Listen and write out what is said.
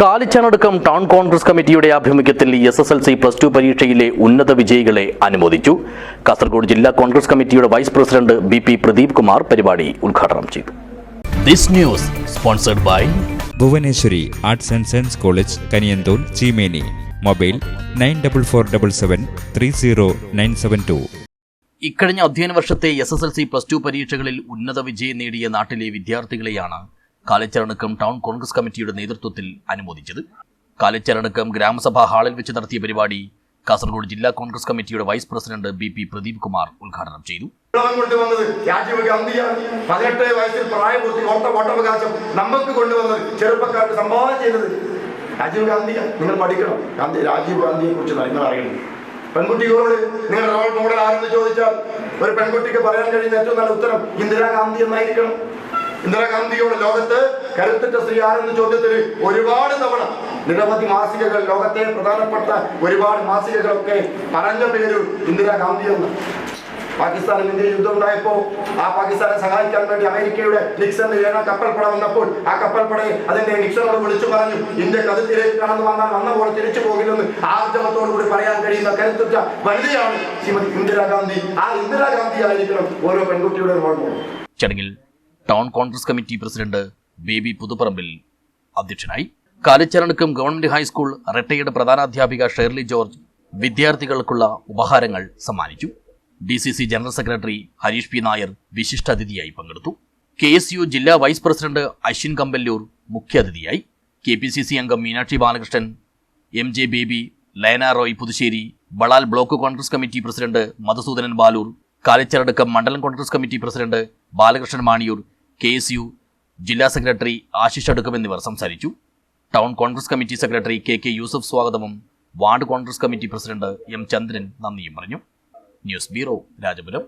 Kalichanadukkam town Congress കമ്മിറ്റിയുടെ ആഭിമുഖ്യത്തിൽ SSLC+2 പരീക്ഷയിലെ ഉന്നത വിജയികളെ അനുമോദിച്ചു. കാസർഗോഡ് ജില്ലാ കോൺഗ്രസ് കമ്മിറ്റിയുടെ vice president BP Pradeep Kumar പരിപാടി ഉദ്ഘാടനം ചെയ്തു. This news sponsored by Bhuvaneswari arts and science college, Kaniyanthol, Cheemeni. Mobile 9447730972. ഇക്കഴിഞ്ഞ അധ്യയന വർഷത്തെ SSLC+2 പരീക്ഷകളിൽ ഉന്നത വിജയം നേടിയ നാട്ടിലെ വിദ്യാർത്ഥികളെയാണ് കാലിച്ചാനടുക്കം ടൗൺ കോൺഗ്രസ് കമ്മിറ്റിയുടെ നേതൃത്വത്തിൽ അനുമോദിച്ചത്. കാലിച്ചാനടുക്ം ഗ്രാമസഭാ ഹാളിൽ വെച്ച് നടത്തിയ പരിപാടി കാസർഗോഡ് ജില്ലാ കോൺഗ്രസ് കമ്മിറ്റിയുടെ vice president BP Pradeep Kumar ഉദ്ഘാടനം ചെയ്തു. കൊണ്ടുവന്നത് രാജീവ് ഗാന്ധിയാണ്. 18 വയസ്സിൽ പ്രായപൂർത്തി വോട്ടവകാശം നമുക്ക് കൊണ്ടുവന്നത്, ചെറുപ്പക്കാർക്ക് സംഭാവന ചെയ്തത് രാജീവ് ഗാന്ധിയാണ്. നിങ്ങൾ പഠിക്കണം, രാജീവ് ഗാന്ധിയെ കുറിച്ച് നിങ്ങൾ അറിയണം. പെൺകുട്ടികളോട് നിങ്ങൾ റോൾ മോഡൽ ആരെന്ന് ചോദിച്ചാൽ ഒരു പെൺകുട്ടിക്ക് പറയാൻ കഴിയുന്ന ഏറ്റവും നല്ല ഉത്തരം ഇന്ദിരാഗാന്ധി എന്നായിരിക്കണം. ഇന്ദിരാഗാന്ധിയോട് ലോകത്ത് കരുത്തുറ്റ സ്ത്രീ ആരെന്ന് ചോദ്യത്തിൽ ഒരുപാട് തവണ നിരവധി മാസികകൾ, ലോകത്തെ പ്രധാനപ്പെട്ട ഒരുപാട് മാസികകളൊക്കെ പറഞ്ഞ പേര് ഇന്ദിരാഗാന്ധി എന്ന്. പാകിസ്ഥാനും ഇന്ത്യ യുദ്ധം ഉണ്ടായപ്പോൾ ആ പാകിസ്ഥാനെ സഹായിക്കാൻ വേണ്ടി അമേരിക്കയുടെ നിക്സൺ കപ്പൽപ്പട വന്നപ്പോൾ ആ കപ്പൽപ്പടയെ അതിന്റെ നിക്സണോട് വിളിച്ചു പറഞ്ഞു, ഇന്ത്യക്ക് അതിർത്തിയിലേക്ക് കടന്നു വന്നാൽ വന്ന പോലെ തിരിച്ചു പോകില്ലെന്ന് ആർജവത്തോടുകൂടി പറയാൻ കഴിയുന്ന കരുത്തുറ്റ വനിതയാണ് ശ്രീമതി ഇന്ദിരാഗാന്ധി. ആ ഇന്ദിരാഗാന്ധി ആയിരിക്കണം ഓരോ പെൺകുട്ടിയുടെ റോൾ മോഡൽ. ചടങ്ങിൽ town Congress committee president Baby Puthuparambil അധ്യക്ഷനായി. കാലിച്ചാനടുക്കം ഗവൺമെന്റ് ഹൈസ്കൂൾ റിട്ടയർഡ് പ്രധാനാധ്യാപിക ഷേർലി ജോർജ് വിദ്യാർത്ഥികൾക്കുള്ള ഉപഹാരങ്ങൾ സമ്മാനിച്ചു. DCC general secretary Harish P. Nair വിശിഷ്ടാതിഥിയായി പങ്കെടുത്തു. KSU ജില്ലാ വൈസ് പ്രസിഡന്റ് അശ്വിൻ കമ്പല്ലൂർ മുഖ്യാതിഥിയായി. KPCC അംഗം Meenakshi Balakrishnan, MJ Baby, Layana Roy Puthussery, Balal block Congress committee president Madhusoodanan Baloor, Kalichanadukkam മണ്ഡലം Congress committee president Balakrishnan Maniyoor, KSU ജില്ലാ സെക്രട്ടറി ആശിഷ് അടുക്കം എന്നിവർ സംസാരിച്ചു. Town Congress committee secretary KK Yusuf സ്വാഗതവും ward Congress committee president M. Chandran നന്ദിയും പറഞ്ഞു. News bureau, Rajapuram.